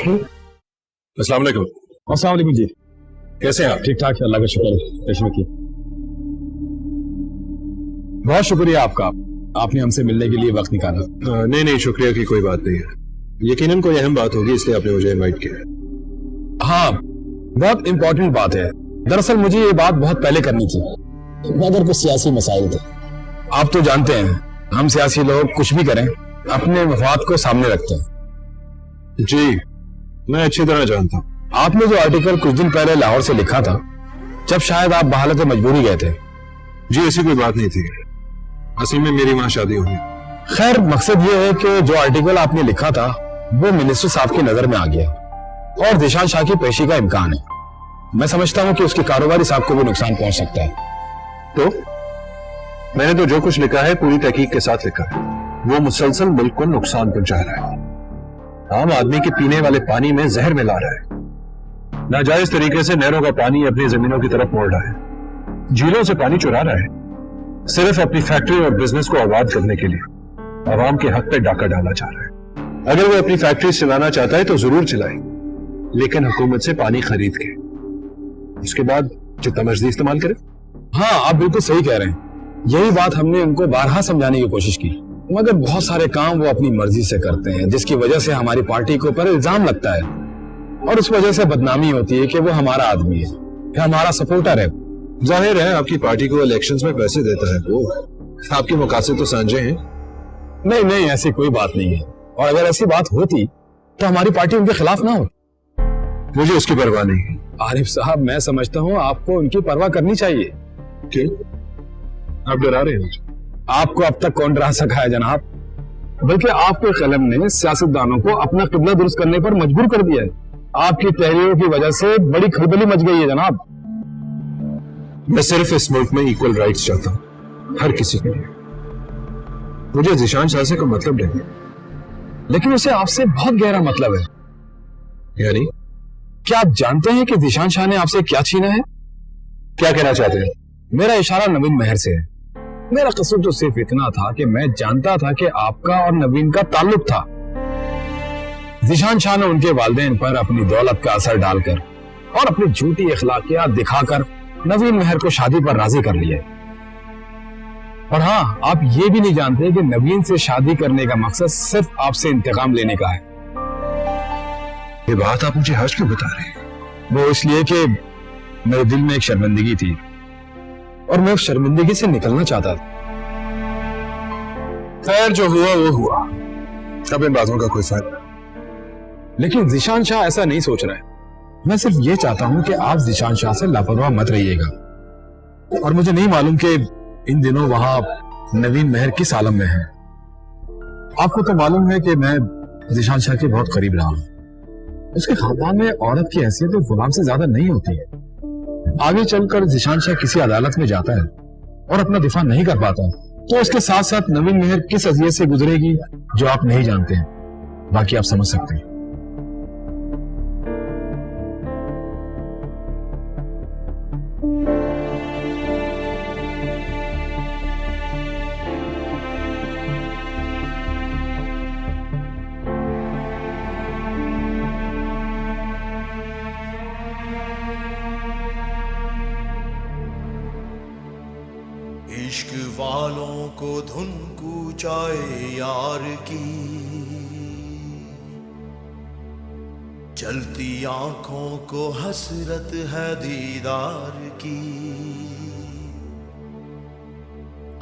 अस्सलाम वालेकुम। अस्सलाम वालेकुम जी। कैसे हैं आप? ठीक ठाक है, अल्लाह का शुक्र है। रेशमी की बहुत शुक्रिया आपका, आपने हमसे मिलने के लिए वक्त निकाला। नहीं नहीं, शुक्रिया की कोई बात नहीं है। यकीनन कोई अहम बात होगी इसलिए आपने मुझे इनवाइट किया। हाँ, बहुत इम्पोर्टेंट बात है। दरअसल मुझे ये बात बहुत पहले करनी थी, मगर कुछ सियासी मसाइल थे। आप तो जानते हैं हम सियासी लोग कुछ भी करें अपने मफाद को सामने रखते हैं। जी, मैं अच्छी तरह जानता हूँ। आपने जो आर्टिकल कुछ दिन पहले लाहौर से लिखा था, जब शायद आप बहालत मजबूरी गए थे। जी, ऐसी कोई बात नहीं थी, असल में मेरी वहां शादी हुई। खैर, मकसद ये है कि जो आर्टिकल आपने लिखा था वो मिनिस्टर साहब की नजर में आ गया और दिशान शाह की पेशी का इम्कान है। मैं समझता हूँ कि उसके कारोबारी साहब को भी नुकसान पहुंच सकता है। तो मैंने तो जो कुछ लिखा है पूरी तहकीक के साथ लिखा है। वो मुसलसल मुल्क को नुकसान पहुंचा रहा है, आम आदमी के पीने वाले पानी में जहर मिला रहा है, नाजायज तरीके से नहरों का पानी अपनी जमीनों की तरफ मोड़ रहा है, झीलों से पानी चुरा रहा है, सिर्फ अपनी फैक्ट्री और बिजनेस को आबाद करने के लिए आवाम के हक पे डाका डाला जा रहा है। अगर वो अपनी फैक्ट्री चलाना चाहता है तो जरूर चलाए, लेकिन हुकूमत से पानी खरीद के, उसके बाद जितना मर्जी इस्तेमाल करे। हाँ, आप बिल्कुल सही कह रहे हैं। यही बात हमने उनको बारहा समझाने की कोशिश की, मगर बहुत सारे काम वो अपनी मर्जी से करते हैं, जिसकी वजह से हमारी पार्टी के ऊपर इल्जाम लगता है और उस वजह से बदनामी होती है कि वो हमारा आदमी है, कि हमारा सपोर्टर है। जाहिर है आपकी पार्टी को इलेक्शंस में पैसे देता है वो, आपके मुकासे तो साझे हैं। नहीं नहीं, ऐसी कोई बात नहीं है, और अगर ऐसी बात होती तो हमारी पार्टी उनके खिलाफ ना होती। मुझे उसकी परवाह नहीं है। आरिफ साहब, मैं समझता हूँ आपको उनकी परवाह करनी चाहिए। क्यों? आप डरा रहे हैं? आपको अब तक कौन डरा सका है जनाब, बल्कि आपके कलम ने सियासतदानों को अपना किबला दुरुस्त करने पर मजबूर कर दिया है। आपकी तहरीरों की वजह से बड़ी खलबली मच गई है जनाब। मैं सिर्फ इस मुल्क में इक्वल राइट्स चाहता हूँ हर किसी के लिए। मुझे ज़िशान शाह से कोई मतलब नहीं, लेकिन उसे आपसे बहुत गहरा मतलब है। यानी? क्या आप जानते हैं कि ज़िशान शाह ने आपसे क्या छीना है? क्या कहना चाहते हैं? मेरा इशारा नवीन महर से है। मेरा कसूर तो सिर्फ इतना था कि मैं जानता था कि आपका और नवीन का ताल्लुक था। ज़िशान शाह ने उनके वालिदैन पर अपनी दौलत का असर डालकर और अपनी झूठी अखलाकियात दिखाकर नवीन महर को शादी पर राजी कर लिया। और हाँ, आप ये भी नहीं जानते कि नवीन से शादी करने का मकसद सिर्फ आपसे इंतकाम लेने का है। ये बात आप मुझे आज क्यों बता रहे हैं? वो इसलिए कि मेरे दिल में एक शर्मिंदगी थी और मैं उस शर्मिंदगी से निकलना चाहता था। खैर, जो हुआ वो हुआ, अब इन बातों का कोई फायदा। लेकिन ज़िशान शाह ऐसा नहीं सोच रहा है। मैं सिर्फ ये चाहता हूं कि आप ज़िशान शाह से लापरवाह मत रहिएगा। और मुझे नहीं मालूम कि इन दिनों वहां नवीन महर किस आलम में है। आपको तो मालूम है कि मैं ज़िशान शाह के बहुत करीब रहा हूं। उसके खानदान में औरत की हैसियत गुलाम से ज्यादा नहीं होती है। आगे चलकर ज़िशान शाह किसी अदालत में जाता है और अपना दिफा नहीं कर पाता, तो उसके साथ साथ नवीन महर किस अजियत से गुजरेगी जो आप नहीं जानते हैं। बाकी आप समझ सकते हैं। इश्क वालों को धुन कूचाए यार की, चलती आंखों को हसरत है दीदार की।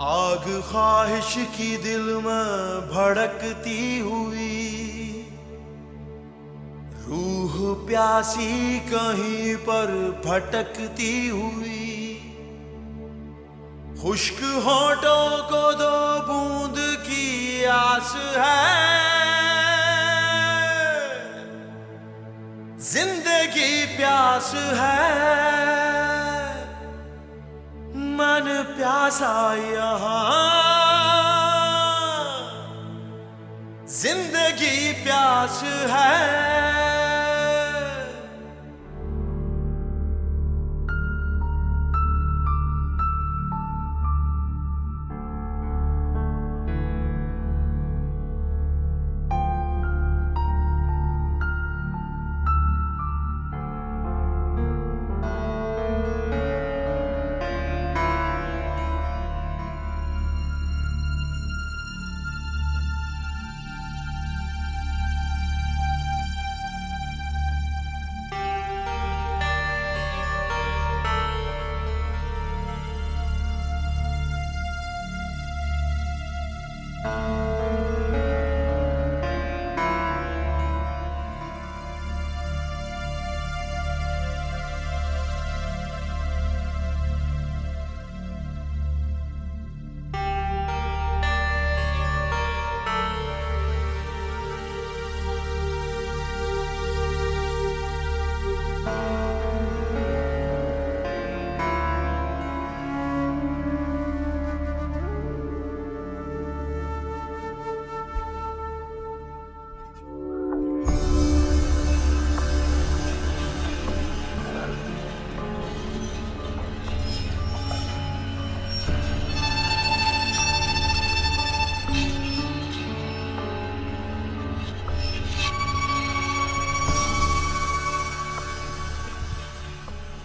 आग ख्वाहिश की दिल में भड़कती हुई, रूह प्यासी कहीं पर भटकती हुई। खुश्क होठों को दो बूंद की आस है, जिंदगी प्यास है, मन प्यासा यहाँ, जिंदगी प्यास है।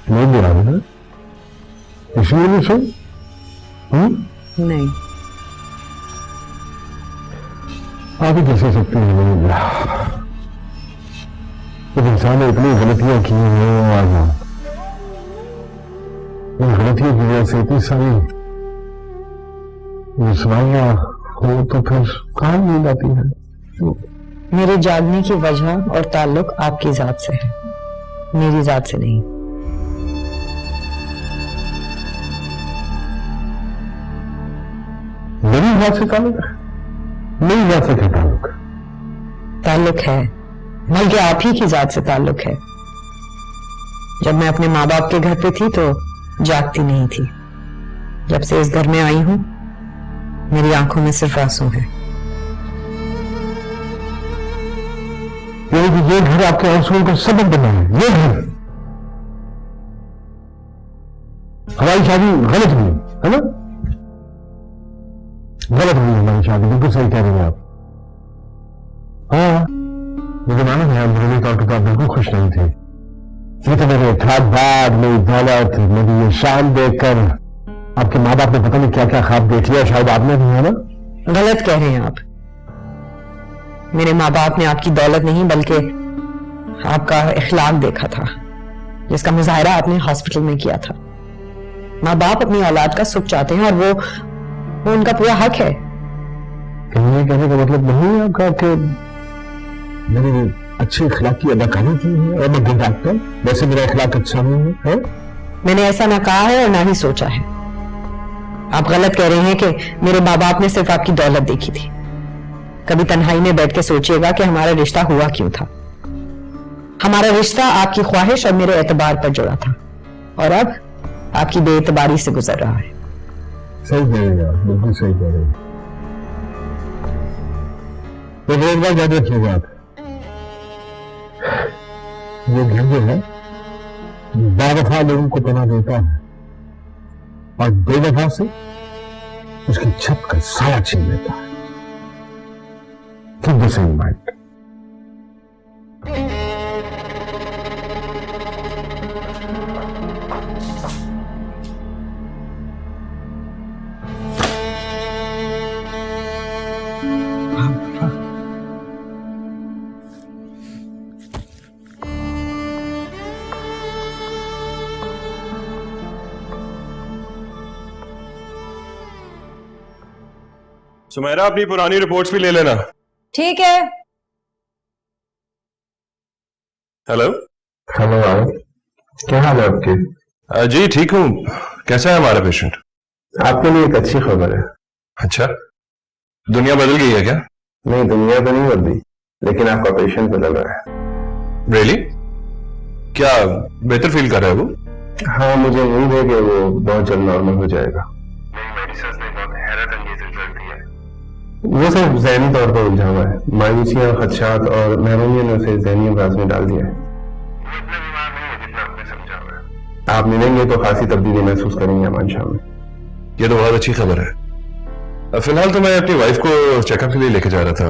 नहीं गिरा ना इसलिए नहीं सही। नहीं, आप ही कैसे सकते हैं नहीं गिरा? जब इंसान ने इतनी गलतियां की हैं और उन गलतियों की वजह से इतनी सारी रुसवाइयां हो तो फिर कहाँ नींद आती है? मेरे जागने की वजह और ताल्लुक आपकी जात से है, मेरी जात से नहीं। मेरी जात से ताल्लुक है? मेरी जात से क्या ताल्लुक? ताल्लुक है, बल्कि आप ही की जात से ताल्लुक है। जब मैं अपने माँ बाप के घर पे थी तो जागती नहीं थी। जब से इस घर में आई हूं मेरी आंखों में सिर्फ आंसू है। ये घर आपके आंसुओं का सबब बना है। ये घर, हमारी शादी गलत हुई है ना? गलत हुई हमारी शादी, बिल्कुल सही कह रहे हैं आप। हाँ, मुझे मालूम है आप मेरे तौर पर बिल्कुल खुश नहीं थे। ये तो मेरे ख्वाब, मेरी दौलत, मेरी ये शान देखकर आपके माँ बाप ने पता नहीं क्या क्या ख्वाब देख लिया, शायद आपने भी, है ना? गलत कह रहे हैं आप। मेरे माँ बाप ने आपकी दौलत नहीं बल्कि आपका इखलाक देखा था, जिसका मुजाहरा आपने हॉस्पिटल में किया था। माँ बाप अपनी औलाद का सुख चाहते हैं और वो उनका पूरा हक है। कहीं ये कहने का मतलब नहीं है आपका कि मैंने अच्छे इखलाक की अदाकारी की है और मैं डॉक्टर वैसे मेरा इखलाक अच्छा नहीं है? मैंने ऐसा ना कहा है और ना ही सोचा है। आप गलत कह रहे हैं कि मेरे माँ बाप ने सिर्फ आपकी दौलत देखी थी। कभी तन्हाई में बैठ के सोचिएगा कि हमारा रिश्ता हुआ क्यों था। हमारा रिश्ता आपकी ख्वाहिश और मेरे एतबार पर जुड़ा था और अब आपकी बेएतबारी से गुजर रहा है। सही कह रहे हैं आप, बिल्कुल सही कह रहे हैं। तो एक बार याद रखिएगा आप, ये घर जो है बेवफा लोगों को पनाह देता है और बेवफा से उसकी छत का साया छीन लेता है। Keep this in mind. Sumera अपनी पुरानी रिपोर्ट्स भी ले लेना। ठीक है। हेलो हेलो आओ, क्या हाल है आपके? जी ठीक हूँ। कैसा है हमारा पेशेंट? आपके लिए एक अच्छी खबर है। अच्छा, दुनिया बदल गई है क्या? नहीं, दुनिया तो नहीं बदली, लेकिन आपका पेशेंट बदल रहा है। रियली? क्या बेहतर फील कर रहा है वो? हाँ, मुझे उम्मीद है कि वो बहुत जल्द नॉर्मल हो जाएगा। नई मेडिसिन ने बहुत हैरत अंगेज रिजल्ट दिया है। वो सिर्फ ज़हनी तौर पर उलझा हुआ है। मायूसियां, खदशात और महरूमियत ने उसे ज़हनी अमराज में डाल दिया है। वो इतना बीमार नहीं है जितना आपने समझा हुआ है। आप मिलेंगे तो खासी तब्दीली महसूस करेंगे अमान शाह में। ये तो बहुत अच्छी खबर है। फिलहाल तो मैं अपनी वाइफ को चेकअप के लिए लेके जा रहा था।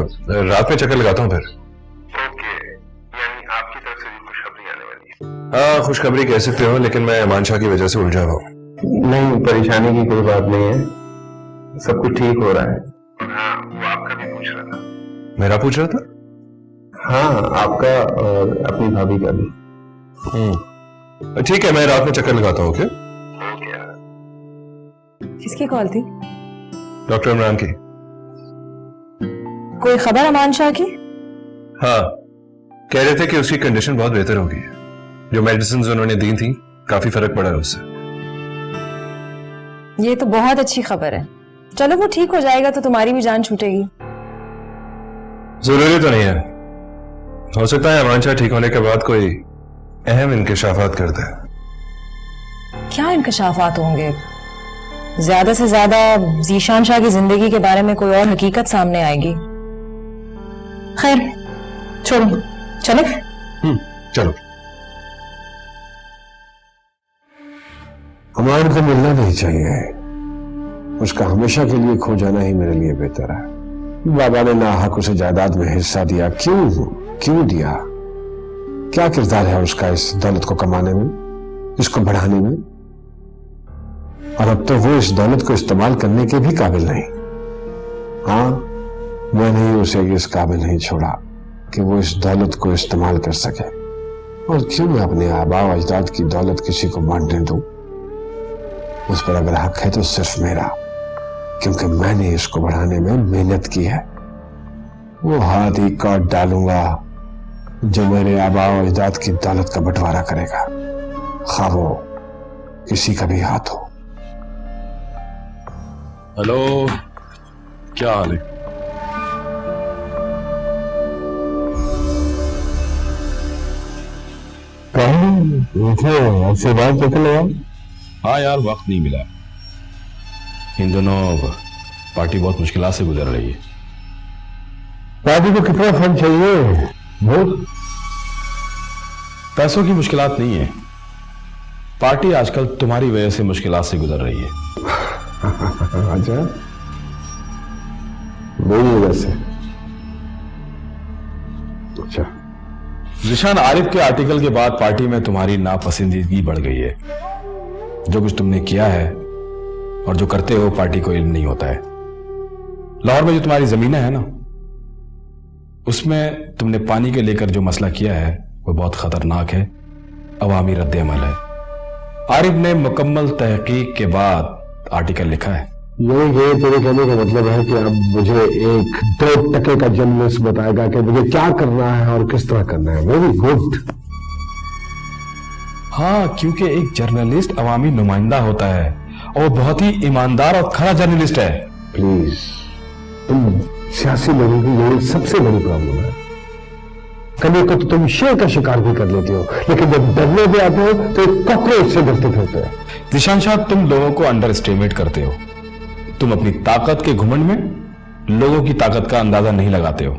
रात में चक्कर लगाता हूँ फिर। ओके, यानी आपकी तरफ से भी खुशखबरी आने वाली है? हाँ, खुशखबरी कह सकते हो, लेकिन मैं अमान शाह की वजह से उलझा हुआ हूँ। नहीं, परेशानी की कोई बात नहीं है, सब कुछ ठीक हो रहा है। हाँ, वो आपका भी पूछ रहा था। मेरा पूछ रहा था? हाँ, आपका और अपनी भाभी का भी। ठीक है, मैं रात में चक्कर लगाता हूँ। ओके? किसकी कॉल थी? डॉक्टर इमरान की। कोई खबर अमान शाह की? हाँ, कह रहे थे कि उसकी कंडीशन बहुत बेहतर हो गई है। जो मेडिसिन उन्होंने दी थी काफी फर्क पड़ा है उससे। ये तो बहुत अच्छी खबर है। चलो वो ठीक हो जाएगा तो तुम्हारी भी जान छूटेगी। जरूरी तो नहीं है, हो सकता है अमान शाह ठीक होने के बाद कोई अहम इंकशाफात कर दे। क्या इंकशाफात होंगे? ज्यादा से ज्यादा जीशान शाह की जिंदगी के बारे में कोई और हकीकत सामने आएगी। खैर छोड़ो, चलो। चलो। अमान को मिलना नहीं चाहिए, उसका हमेशा के लिए खो जाना ही मेरे लिए बेहतर है। बाबा ने नाहक उसे जायदाद में हिस्सा दिया, क्यों दिया? क्या किरदार है उसका इस दौलत को कमाने में? इसको बढ़ाने में, और अब तो वो इस दौलत को इस्तेमाल करने के भी काबिल नहीं। हाँ, मैंने ही उसे इस काबिल नहीं छोड़ा कि वो इस दौलत को इस्तेमाल कर सके। और क्यों मैं अपने आबा अजदाद की दौलत किसी को बांटने दूं? उस पर अगर हक है तो सिर्फ मेरा, क्योंकि मैंने इसको बढ़ाने में मेहनत की है। वो हाथ ही काट डालूंगा जो मेरे आबा अजदाद की दौलत का बंटवारा करेगा, खा वो किसी का भी हाथ हो। हेलो, क्या हाल है? आपसे बात करते लगा। हाँ यार, वक्त नहीं मिला। इन दिनों पार्टी बहुत मुश्किलात से गुजर रही है। पार्टी को कितना फंड चाहिए? बहुत। पैसों की मुश्किलात नहीं है, पार्टी आजकल तुम्हारी वजह से मुश्किलात से गुजर रही है। अच्छा, वही वजह से। अच्छा, जिशान, आरिफ के आर्टिकल के बाद पार्टी में तुम्हारी नापसंदीदगी बढ़ गई है। जो कुछ तुमने किया है और जो करते हो पार्टी को इल्म नहीं होता है। लाहौर में जो तुम्हारी जमीनें हैं ना, उसमें तुमने पानी के लेकर जो मसला किया है वो बहुत खतरनाक है, अवामी रद्द-ए-अमल है। आरिफ ने मुकम्मल तहकीक के बाद आर्टिकल लिखा है। ये तेरे कहने का मतलब है कि अब मुझे 1-2% का जर्नलिस्ट बताएगा कि मुझे क्या करना है और किस तरह करना है। Very good. हाँ, क्योंकि एक जर्नलिस्ट अवामी नुमाइंदा होता है और बहुत ही ईमानदार और खरा जर्नलिस्ट है। प्लीज, तुम सियासी लोगों की यही सबसे बड़ी प्रॉब्लम है। कभी को तो तुम शेर का शिकार भी कर लेते हो, लेकिन जब डरने पे आते हो तो एक कॉकरोच से डरते फिरते हो। जिशान शाह, तुम लोगों को अंडर एस्टिमेट करते हो। तुम अपनी ताकत के घुमंड में लोगों की ताकत का अंदाजा नहीं लगाते हो।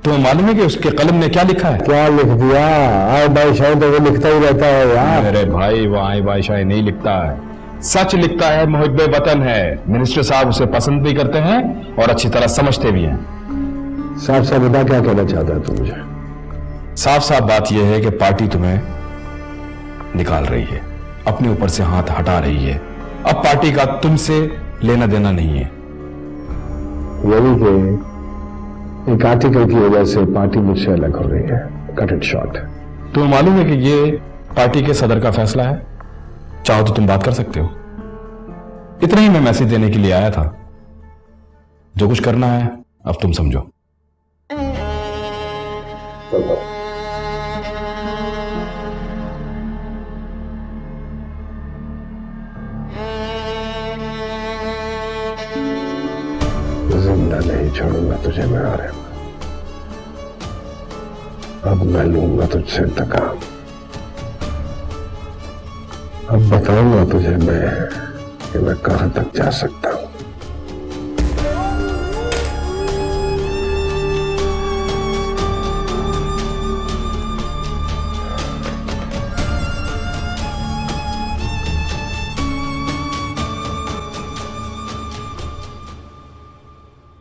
तुम्हें मालूम है कि उसके कलम ने क्या लिखा है? क्या लिख दिया? आए बादशाह तो वो लिखता ही रहता है यार। अरे भाई, वो आए बादशाह नहीं लिखता है, सच लिखता है, मुहिब्बे वतन है। मिनिस्टर साहब उसे पसंद भी करते हैं और अच्छी तरह समझते भी हैं। साफ साफ बता, क्या कहना चाहता है तू मुझे? साफ साफ बात यह है कि पार्टी तुम्हें निकाल रही है, अपने ऊपर से हाथ हटा रही है। अब पार्टी का तुमसे लेना देना नहीं है। यानी कि एक आर्टिकल की वजह से पार्टी मुझसे अलग हो गई है। Cut it short. तुम्हें मालूम है कि ये पार्टी के सदर का फैसला है, चाहो तो तुम बात कर सकते हो। इतना ही मैं मैसेज देने के लिए आया था। जो कुछ करना है अब तुम समझो। जिंदा नहीं छोड़ूंगा तुझे मैं आरिफ। अब मैं लूंगा तुझसे इंतकाम। अब बताऊंगा तुझे मैं कि मैं कहां तक जा सकता हूं।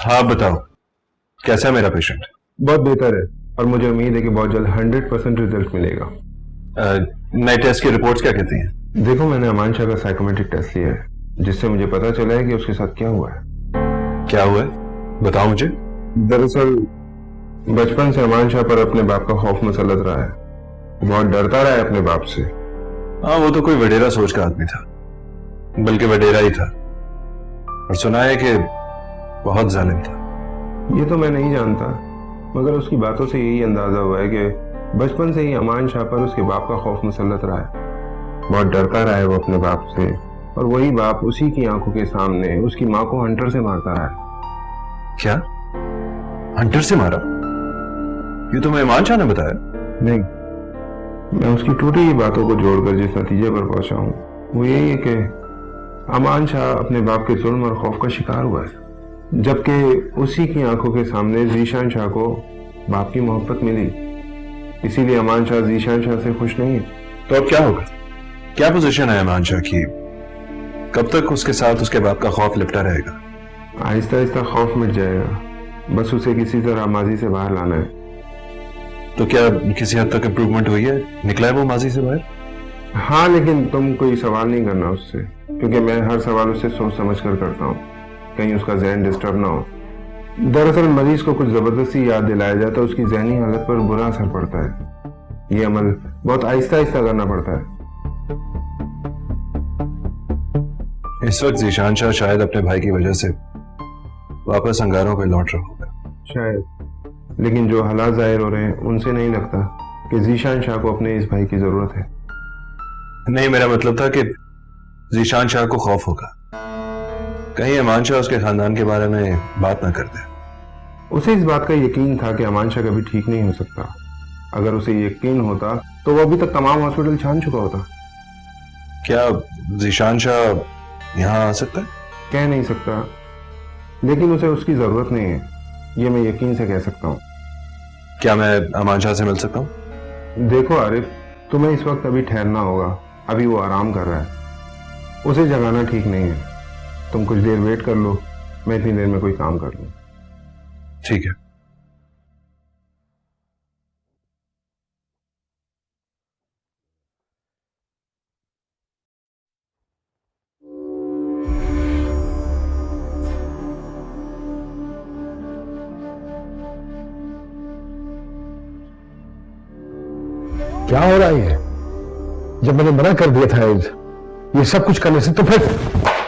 हाँ बताओ, कैसा है मेरा पेशेंट? बहुत बेहतर है और मुझे उम्मीद है कि बहुत जल्द 100% रिजल्ट मिलेगा। नए टेस्ट की रिपोर्ट्स क्या कहती हैं? देखो, मैंने अमान शाह का साइकोमेट्रिक टेस्ट लिया है, जिससे मुझे पता चला है कि उसके साथ क्या हुआ है। क्या हुआ है, बताओ मुझे। दरअसल बचपन से अमान शाह पर अपने बाप का खौफ मुसल्लत रहा है। बहुत डरता रहा है अपने बाप से। हाँ, वो तो कोई वडेरा सोच का आदमी था, बल्कि वडेरा ही था। और सुना है कि बहुत जालिम था। ये तो मैं नहीं जानता, मगर उसकी बातों से यही अंदाजा हुआ है कि बचपन से ही अमान शाह पर उसके बाप का खौफ मुसल्लत रहा है। बहुत डरता रहा है वो अपने बाप से, और वही बाप उसी की आंखों के सामने उसकी माँ को हंटर से मारता रहा है। क्या? हंटर से मारा? ये तो मैं इमान शाह ने बताया। नहीं, मैं उसकी टूटी हुई बातों को जोड़कर जिस नतीजे पर पहुंचा हूं वो यही है कि अमान शाह अपने बाप के जुल्म और खौफ का शिकार हुआ है, जबकि उसी की आंखों के सामने जीशान शाह को बाप की मोहब्बत मिली। इसीलिए अमान शाह जीशान शाह से खुश नहीं है। तो अब क्या होगा? क्या पोजीशन है इमान शाह की? कब तक उसके साथ उसके बाप का खौफ लिपटा रहेगा? आहिस्ता आहिस्ता खौफ मिट जाएगा, बस उसे किसी तरह माजी से बाहर लाना है। तो क्या किसी हद तक इम्प्रूवमेंट हुई है? निकला है वो माजी से बाहर? हाँ, लेकिन तुम कोई सवाल नहीं करना उससे, क्योंकि मैं हर सवाल उससे सोच समझ कर करता हूँ, कहीं उसका जहन डिस्टर्ब ना हो। दरअसल मरीज को कुछ जबरदस्ती याद दिलाया जाए तो उसकी जहनी हालत पर बुरा असर पड़ता है। ये अमल बहुत आहिस्ता आहिस्ता करना पड़ता है। इस वक्त जीशान शाह शायद अपने भाई की वजह से वापस अंगारों पे लौट रहा होगा। शायद, लेकिन जो हालात जाहिर हो रहे हैं उनसे नहीं लगता कि जीशान शाह को अपने इस भाई की जरूरत है। नहीं, मेरा मतलब था कि जीशान शाह को खौफ होगा कहीं अमान शाह उसके खानदान के बारे में बात ना कर दे। उसे इस बात का यकीन था कि अमान शाह कभी ठीक नहीं हो सकता। अगर उसे यकीन होता तो वो अभी तक तमाम हॉस्पिटल छान चुका होता। क्या जीशान शाह यहाँ आ सकता है? कह नहीं सकता, लेकिन उसे उसकी जरूरत नहीं है, ये मैं यकीन से कह सकता हूँ। क्या मैं अमान शाह से मिल सकता हूँ? देखो आरिफ, तुम्हें इस वक्त अभी ठहरना होगा। अभी वो आराम कर रहा है, उसे जगाना ठीक नहीं है। तुम कुछ देर वेट कर लो, मैं इतनी देर में कोई काम कर लूँ। ठीक है। क्या हो रहा है? जब मैंने मना कर दिया था ये सब कुछ करने से, तो फिर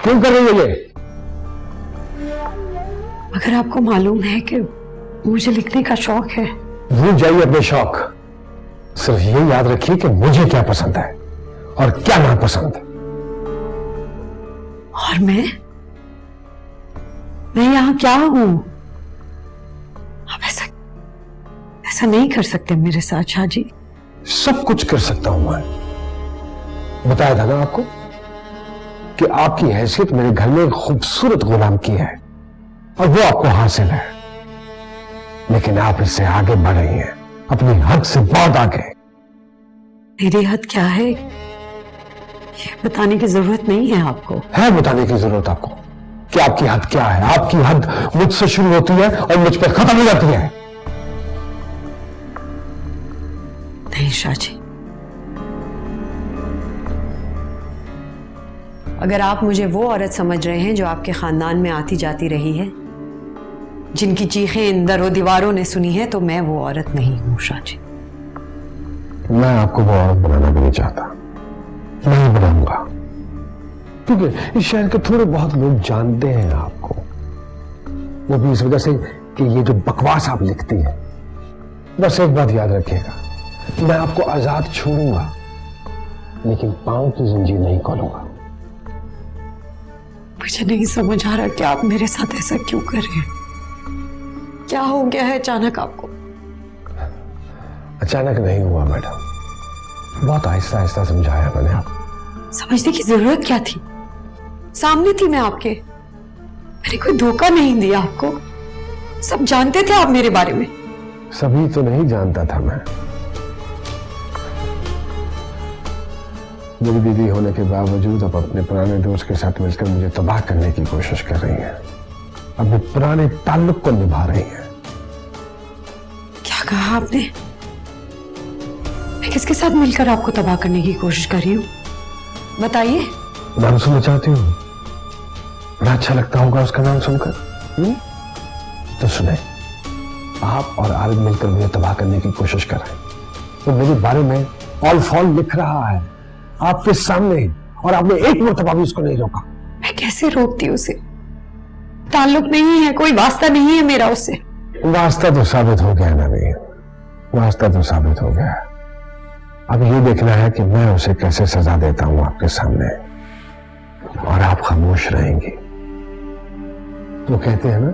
क्यों कर रही है ये? अगर आपको मालूम है कि मुझे लिखने का शौक है। भूल जाइए अपने शौक, सिर्फ ये याद रखिए कि मुझे क्या पसंद है और क्या नापसंद। और मैं यहां क्या हूं? आप ऐसा नहीं कर सकते मेरे साथ शाह जी। सब कुछ कर सकता हूं मैं। बताया था ना आपको कि आपकी हैसियत मेरे घर में एक खूबसूरत गुलाम की है और वो आपको हासिल है, लेकिन आप इससे आगे बढ़ रही हैं, अपनी हद से बहुत आगे। मेरी हद क्या है ये बताने की जरूरत नहीं है आपको। है बताने की जरूरत आपको कि आपकी हद क्या है। आपकी हद मुझसे शुरू होती है और मुझ पर खत्म हो जाती है। नहीं शाह जी, अगर आप मुझे वो औरत समझ रहे हैं जो आपके खानदान में आती जाती रही है, जिनकी चीखें इन दरों दीवारों ने सुनी है, तो मैं वो औरत नहीं हूं शाह जी। मैं आपको वो औरत बनाना भी नहीं चाहता, नहीं बनाऊंगा, क्योंकि इस शहर के थोड़े बहुत लोग जानते हैं आपको, वो भी इस वजह से कि ये जो बकवास आप लिखती हैं। बस एक बात याद रखिएगा, मैं आपको आजाद छोड़ूंगा, लेकिन पांव की जंजीर नहीं खोलूंगा। मुझे नहीं समझ आ रहा कि आप मेरे साथ ऐसा क्यों कर रहे हैं। क्या हो गया है अचानक आपको? अचानक नहीं हुआ मैडम, बहुत आहिस्ता आहिस्ता समझाया मैंने आपको। समझने की जरूरत क्या थी? सामने थी मैं आपके, मैंने कोई धोखा नहीं दिया आपको। सब जानते थे आप मेरे बारे में। सभी तो नहीं जानता था मैं। मेरी बीवी होने के बावजूद अब अपने पुराने दोस्त के साथ मिलकर मुझे तबाह करने की कोशिश कर रही हैं, अपने पुराने ताल्लुक को निभा रही हैं। क्या कहा आपने? मैं किसके साथ मिलकर आपको तबाह करने की कोशिश कर रही हूँ? बताइए। नाम सुनना चाहती हूँ? बड़ा अच्छा लगता होगा उसका नाम सुनकर। तो सुने, आप और आरिफ मिलकर मुझे तबाह करने की कोशिश कर रहे हैं। वो मेरे बारे में ऑल फॉल लिख रहा है आपके सामने, और आपने एक मर्तबा भी उसको नहीं रोका। मैं कैसे रोकती उसे? ताल्लुक नहीं है, कोई वास्ता नहीं है मेरा उससे। वास्ता तो साबित हो गया नवीन, वास्ता तो साबित हो गया। अब ये देखना है कि मैं उसे कैसे सजा देता हूं आपके सामने, और आप खामोश रहेंगी। वो कहते हैं ना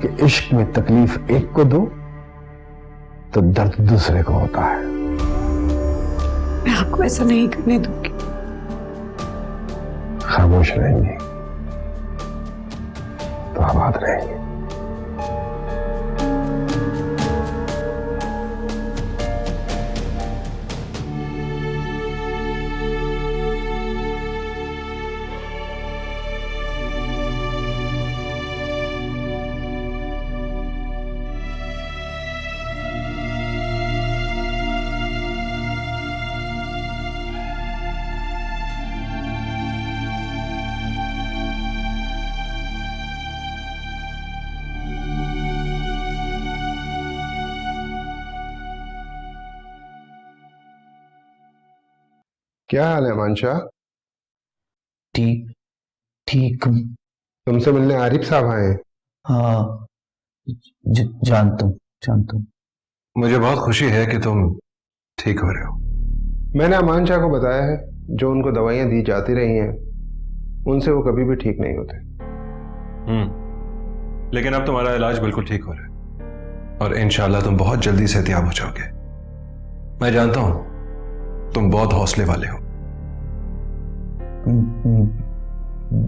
कि इश्क में तकलीफ एक को दो तो दर्द दूसरे को होता है। मैं आपको ऐसा नहीं करने दूंगी। खामोश रहेंगी तो आबाद रहेंगे। क्या हाल है मानशा? ठीक ठीक हूँ। तुमसे मिलने आरिफ साहब आए हैं। हाँ जानता हूँ। मुझे बहुत खुशी है कि तुम ठीक हो रहे हो। मैंने अमान शाह को बताया है, जो उनको दवाइयां दी जाती रही हैं उनसे वो कभी भी ठीक नहीं होते। लेकिन अब तुम्हारा इलाज बिल्कुल ठीक हो रहा है और इंशाल्लाह तुम बहुत जल्दी सेहतियाब हो जाओगे। मैं जानता हूं तुम बहुत हौसले वाले हो।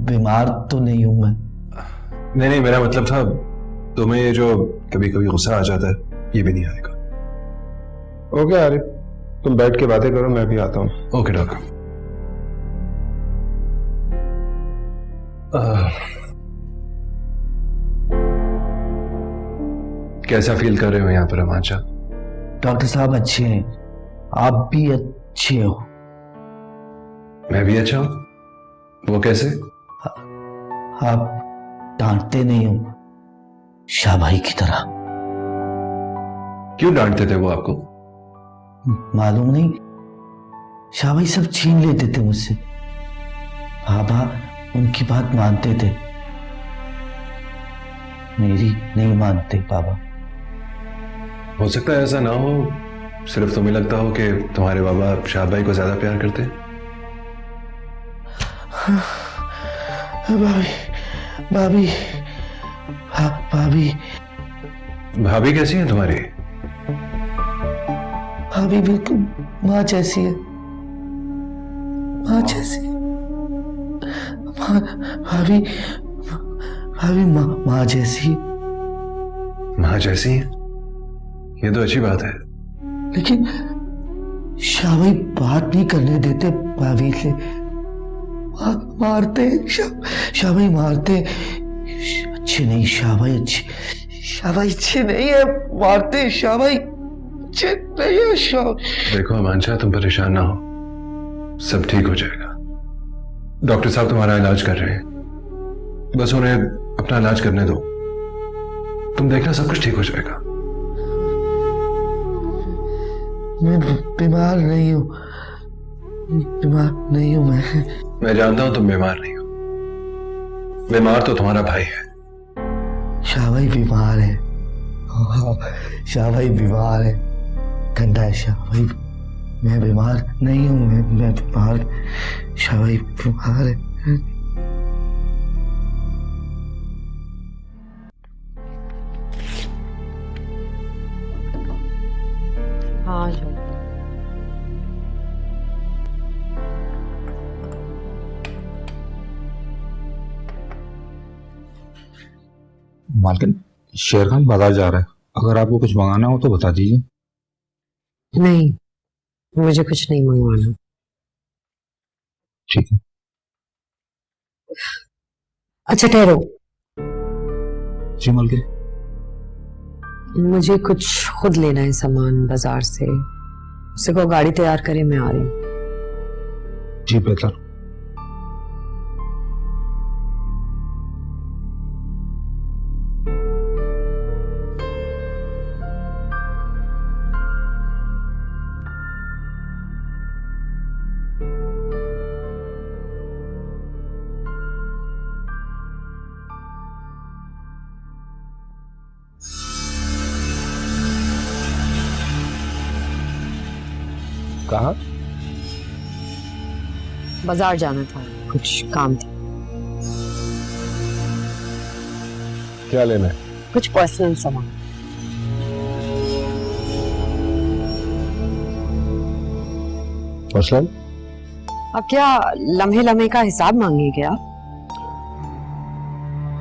बीमार तो नहीं हूं मैं। नहीं, मेरा मतलब था तुम्हें ये जो कभी कभी गुस्सा आ जाता है ये भी नहीं आएगा। ओके आरिफ, तुम बैठ के बातें करो, मैं भी आता हूँ। Okay doctor. कैसा फील कर रहे हो यहाँ पर अमान शाह? डॉक्टर साहब अच्छे हैं, आप भी अच्छे हो। मैं भी अच्छा हूं। वो कैसे? आप डांटते नहीं हो शाह भाई की तरह। क्यों डांटते थे वो आपको? मालूम नहीं, शाह भाई सब छीन लेते थे मुझसे। बाबा उनकी बात मानते थे, मेरी नहीं मानते बाबा। हो सकता है ऐसा ना हो, सिर्फ तुम्हें लगता हो कि तुम्हारे बाबा शाह भाई को ज्यादा प्यार करते हैं। भाभी भाभी कैसी है तुम्हारी? भाभी बिल्कुल माँ जैसी है, माँ जैसी। भाभी माँ जैसी। माँ जैसी है? ये तो अच्छी बात है। लेकिन शाह भाई बात नहीं करने देते भाभी से, मारते। शाह भाई मारते। अच्छे नहीं शाह भाई, अच्छे नहीं है, मारते। शाह भाई अच्छे नहीं है। शाह देखो अमान शाह, तुम परेशान ना हो, सब ठीक हो जाएगा। डॉक्टर साहब तुम्हारा इलाज कर रहे हैं, बस उन्हें अपना इलाज करने दो। तुम देखना सब कुछ ठीक हो जाएगा। मैं बीमार नहीं हूँ, मैं जानता हूं तुम बीमार नहीं हो। बीमार तो तुम्हारा भाई है। शाह भाई बीमार है। शाह भाई बीमार है, गंदा है शाह भाई। मैं बीमार नहीं हूँ, मैं बीमार। शाह भाई बीमार है। हाँ जो मालकिन, शेरखान बाजार जा रहा है, अगर आपको कुछ मंगाना हो तो बता दीजिए। नहीं, मुझे कुछ नहीं मंगवाना। ठीक है। अच्छा ठहरो, जी मालकिन। मुझे कुछ खुद लेना है सामान बाजार से। उसे को गाड़ी तैयार करे, मैं आ रही हूँ। जी बेहतर। कहाँ? बाजार जाना था, कुछ काम था। क्या लेना है? कुछ पर्सनल सामान। मसलन? अब क्या लम्हे लम्हे का हिसाब मांगे क्या?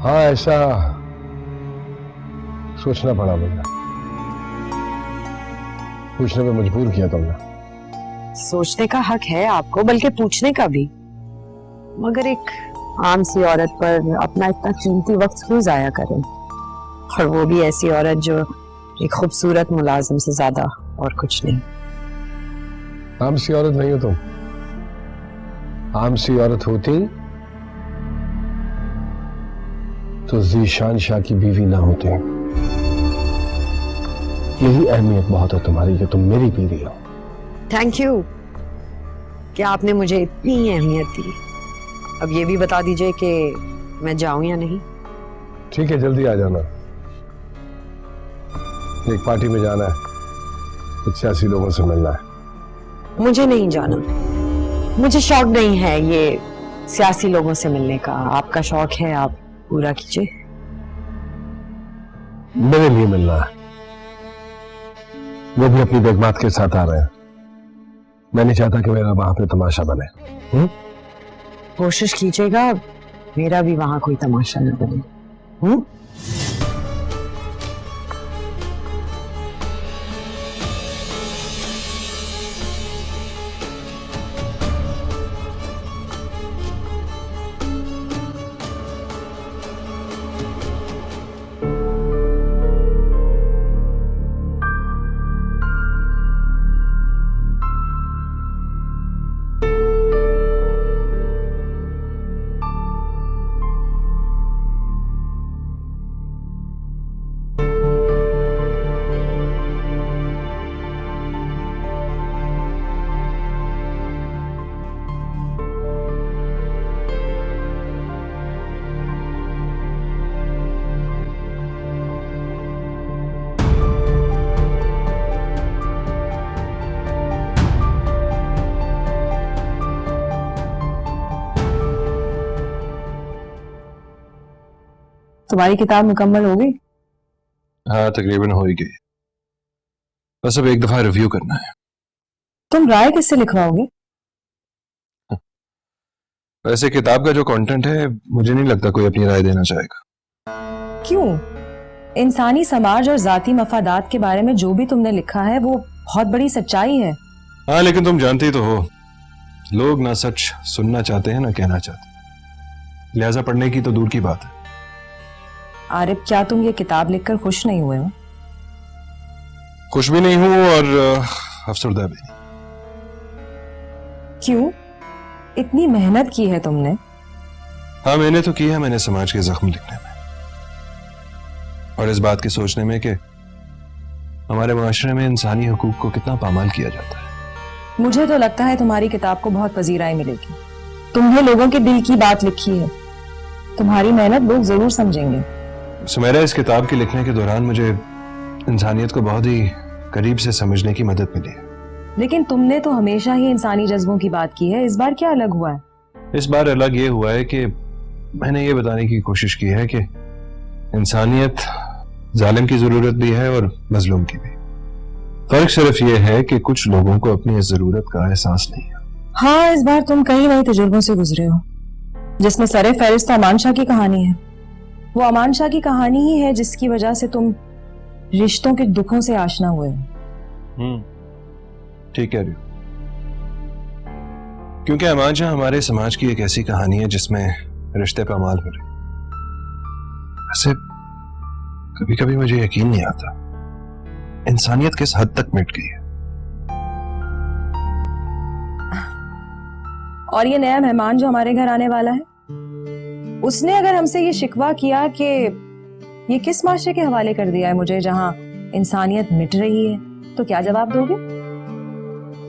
हाँ, ऐसा सोचना पड़ा मुझे, पूछने में मजबूर किया तुमने। सोचने का हक है आपको, बल्कि पूछने का भी। मगर एक आम सी औरत पर अपना इतना कीमती वक्त क्यों जाया करें, और वो भी ऐसी औरत जो एक खूबसूरत मुलाजिम से ज्यादा और कुछ नहीं। आम सी औरत नहीं हो तुम। आम सी औरत होती तो ज़ीशान शाह की बीवी ना होती। यही अहमियत बहुत है तुम्हारी कि तुम मेरी बीवी हो। Thank you. कि आपने मुझे इतनी अहमियत दी। अब ये भी बता दीजिए कि मैं जाऊं या नहीं। ठीक है, जल्दी आ जाना, एक पार्टी में जाना है, कुछ सियासी लोगों से मिलना है। मुझे नहीं जाना, मुझे शौक नहीं है ये सियासी लोगों से मिलने का। आपका शौक है, आप पूरा कीजिए। मेरे लिए मिलना है, वो भी अपनी बेगमात के साथ आ रहे हैं। मैं नहीं चाहता कि मेरा वहां पे तमाशा बने। कोशिश कीजिएगा मेरा भी वहां कोई तमाशा न बने। तुम्हारी किताब मुकम्मल हो गई? हाँ, तकरीबन हो ही गई, बस अब एक दफा रिव्यू करना है। तुम राय किससे लिखवाओगे? वैसे किताब का जो कंटेंट है, मुझे नहीं लगता कोई अपनी राय देना चाहेगा। क्यों? इंसानी समाज और जाती मफादात के बारे में जो भी तुमने लिखा है वो बहुत बड़ी सच्चाई है। हाँ, लेकिन तुम जानती तो हो, लोग ना सच सुनना चाहते हैं ना कहना चाहते, लिहाजा पढ़ने की तो दूर की बात है। आरिफ, क्या तुम ये किताब लिखकर खुश नहीं हुए हो? खुश भी नहीं हूं और अफसरदा भी नहीं। क्यों? इतनी मेहनत की है तुमने। हाँ, मैंने तो की है, मैंने समाज के जख्म लिखने में और इस बात की सोचने में कि हमारे मुआशरे में इंसानी हुकूक को कितना पामाल किया जाता है। मुझे तो लगता है तुम्हारी किताब को बहुत पजीराई मिलेगी। तुमने लोगों के दिल की बात लिखी है, तुम्हारी मेहनत लोग जरूर समझेंगे। सुमेरा, इस किताब के लिखने के दौरान मुझे इंसानियत को बहुत ही करीब से समझने की मदद मिली है। लेकिन तुमने तो हमेशा ही इंसानी जज्बों की बात की है, इस बार क्या अलग हुआ है? इस बार अलग ये हुआ है कि मैंने ये बताने की कोशिश की है कि इंसानियत जालिम की जरूरत भी है और मजलूम की भी। फर्क सिर्फ ये है कि कुछ लोगों को अपनी इस जरूरत का एहसास नहीं है। हाँ, इस बार तुम कई नए तजुर्बों से गुजरे हो, जिसमें सरे फहरिस्त अमान शाह की कहानी है। वो अमान शाह की कहानी ही है जिसकी वजह से तुम रिश्तों के दुखों से आशना हुए हो। ठीक कह रही हो, क्योंकि अमान शाह हमारे समाज की एक ऐसी कहानी है जिसमें रिश्ते पामाल हो रहे। वैसे कभी कभी मुझे यकीन नहीं आता इंसानियत किस हद तक मिट गई है। और ये नया मेहमान जो हमारे घर आने वाला है, उसने अगर हमसे ये शिकवा किया कि ये किस माशरे के हवाले कर दिया है मुझे जहां इंसानियत मिट रही है, तो क्या जवाब दोगे?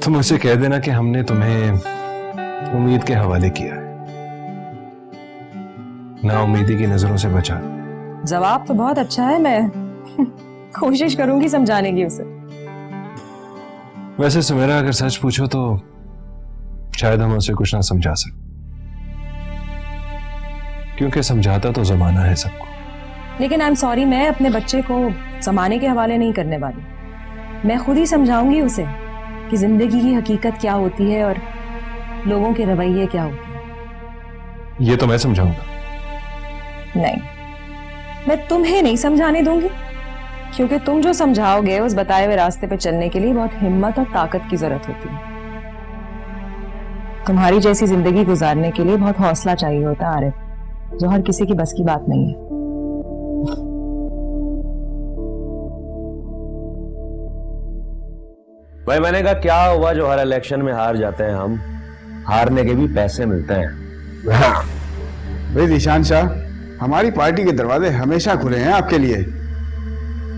तुम उसे कह देना कि हमने तुम्हें उम्मीद के हवाले किया है, ना उम्मीदी की नजरों से बचा। जवाब तो बहुत अच्छा है, मैं कोशिश करूंगी समझाने की उसे। वैसे सुमेरा, अगर सच पूछो तो शायद हम उसे कुछ ना समझा सके, क्योंकि समझाता तो जमाना है सबको। लेकिन आई एम सॉरी, मैं अपने बच्चे को जमाने के हवाले नहीं करने वाली। मैं खुद ही समझाऊंगी उसे कि जिंदगी की हकीकत क्या होती है और लोगों के रवैये क्या होते हैं। ये तो मैं समझाऊंगा। नहीं, मैं तुम्हें नहीं समझाने दूंगी, क्योंकि तुम जो समझाओगे उस बताए हुए रास्ते पे चलने के लिए बहुत हिम्मत और ताकत की जरूरत होती है। तुम्हारी जैसी जिंदगी गुजारने के लिए बहुत हौसला चाहिए होता है आरिफ, जो हर किसी की बस की बात नहीं है। भाई, मैंने कहा क्या हुआ जो हर इलेक्शन में हार जाते हैं हम, हारने के भी पैसे मिलते हैं। हाँ। भाई जीशान शाह, हमारी पार्टी के दरवाजे हमेशा खुले हैं आपके लिए।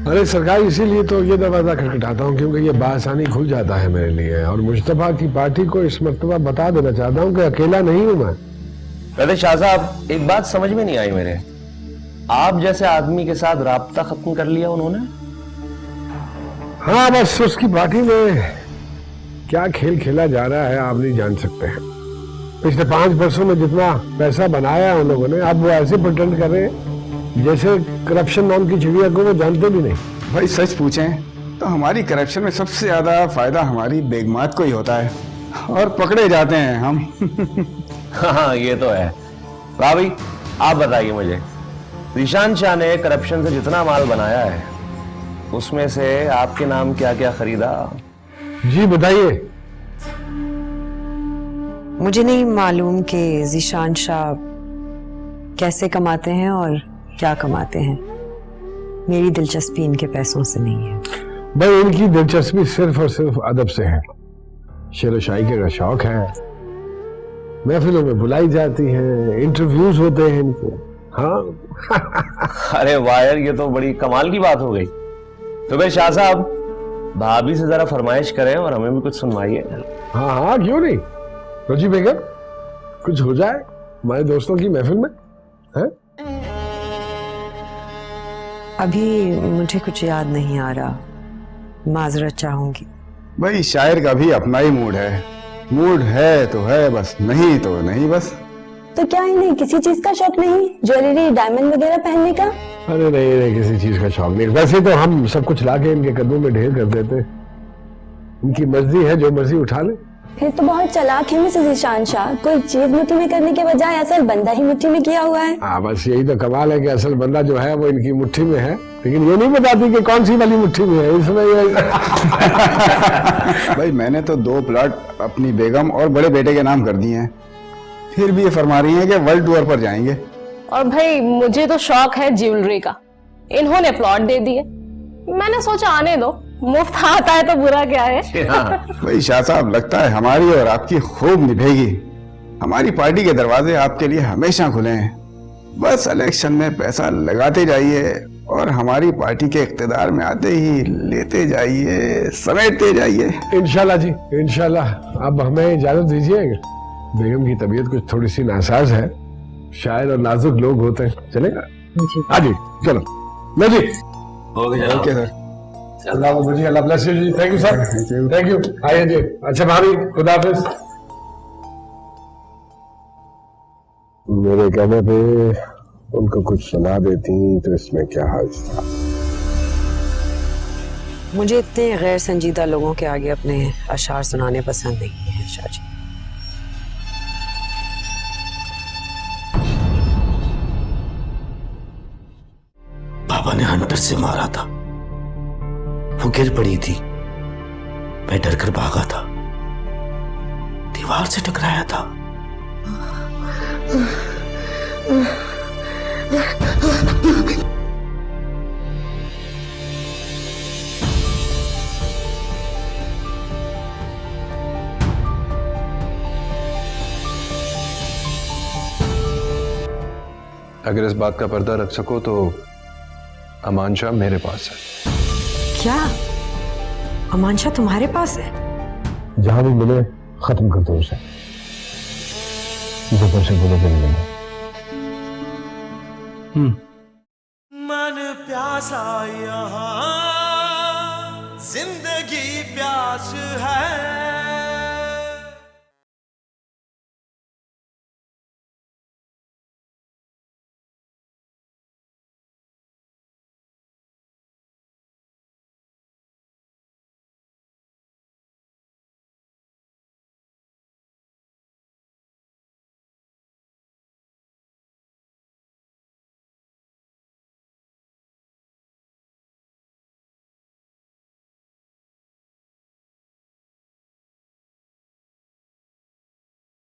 अरे सरकार, इसीलिए तो ये दरवाजा खटखटाता हूँ क्योंकि ये बासानी खुल जाता है मेरे लिए, और मुश्तफा की पार्टी को इस मर्तबा बता देना चाहता हूँ कि अकेला नहीं हूँ मैं। अरे शाह साहब, एक बात समझ में नहीं आई मेरे, आप जैसे आदमी के साथ राब्ता खत्म कर लिया उन्होंने? हाँ, बस उसकी पार्टी में क्या खेल खेला जा रहा है आप नहीं जान सकते हैं। पिछले 5 वर्षों में जितना पैसा बनाया उन लोगों ने, अब वो ऐसे प्रिटेंड कर रहे हैं जैसे करप्शन नाम की चिड़िया को वो जानते भी नहीं। भाई सच पूछें तो हमारी करप्शन में सबसे ज्यादा फायदा हमारी बेगमात को ही होता है, और पकड़े जाते हैं हम। हाँ, ये तो है। भाभी, आप बताइए मुझे, ज़ीशान शाह ने करप्शन से जितना माल बनाया है उसमें से आपके नाम क्या क्या खरीदा? जी बताइए। मुझे नहीं मालूम कि ज़ीशान शाह कैसे कमाते हैं और क्या कमाते हैं। मेरी दिलचस्पी इनके पैसों से नहीं है। भाई, इनकी दिलचस्पी सिर्फ और सिर्फ अदब से है, शेर व शायरी का शौक है, महफिलों में बुलाई जाती हैं, इंटरव्यूज होते हैं इनके। हाँ। अरे वाह यार, ये तो बड़ी कमाल की बात हो गई। तो भाई शाह साहब, भाभी से जरा फरमाइश करें और हमें भी कुछ सुनवाइए। हाँ हाँ, क्यों नहीं। रोजी बेगम, कुछ हो जाए हमारे दोस्तों की महफिल में, है? अभी मुझे कुछ याद नहीं आ रहा, माजरत चाहूंगी। भाई शायर का भी अपना ही मूड है, मूड है तो है बस, नहीं तो नहीं बस। तो क्या इन्हें किसी चीज का शौक नहीं, ज्वेलरी डायमंड वगैरह पहनने का? अरे नहीं नहीं, किसी चीज का शौक नहीं। वैसे तो हम सब कुछ लाके इनके कदमों में ढेर कर देते, इनकी मर्जी है, जो मर्जी उठा ले। फिर तो बहुत चालाक है मिसेस ज़ीशान शाह, कोई चीज मुट्ठी में करने के बजाय असल बंदा ही मुट्ठी में किया हुआ है। हाँ, बस यही तो कमाल है कि असल बंदा जो है वो इनकी मुट्ठी में है, लेकिन ये नहीं बताती कि कौन सी वाली मुट्ठी में है इसमें ये। भाई मैंने तो 2 प्लॉट अपनी बेगम और बड़े बेटे के नाम कर दिए हैं, फिर भी ये फरमा रही हैं कि वर्ल्ड टूर पर जाएंगे। और भाई मुझे तो शौक है ज्वेलरी का, इन्होंने प्लॉट दे दिए, मैंने सोचा आने दो, मुफ्त आता है तो बुरा क्या है। भाई शाह साहब, लगता है हमारी और आपकी खूब निभेगी। हमारी पार्टी के दरवाजे आपके लिए हमेशा खुले हैं, बस इलेक्शन में पैसा लगाते जाइए और हमारी पार्टी के इख्तिदार में आते ही लेते जाइए, समेटते जाइए। इंशाल्लाह जी, इंशाल्लाह। अब हमें इजाजत दीजिए, बेगम की तबीयत कुछ थोड़ी सी नासाज है, शायर और नाजुक लोग होते हैं। चलेगा? हाँ जी, चलो। लो जी, ओके सर। अल्लाह जी, अल्लाह ब्लेस यू जी। Thank you sir, thank you. आइए जी। अच्छा भाभी, खुदा हाफिज। मेरे कहने पे उनको कुछ सुना देती तो इसमें क्या हर्ज था। मुझे इतने गैर संजीदा लोगों के आगे अपने अशार सुनाने पसंद नहीं है शाह जी। पापा ने हंटर से मारा था, वो गिर पड़ी थी, मैं डर कर भागा था, दीवार से टकराया था। अगर इस बात का पर्दा रख सको तो अमान शाह मेरे पास है। क्या अमान शाह तुम्हारे पास है? जहां भी मिले खत्म कर दो उसे, ऊपर से बोलो कि नहीं। मन प्यासा यहाँ जिंदगी प्यास है।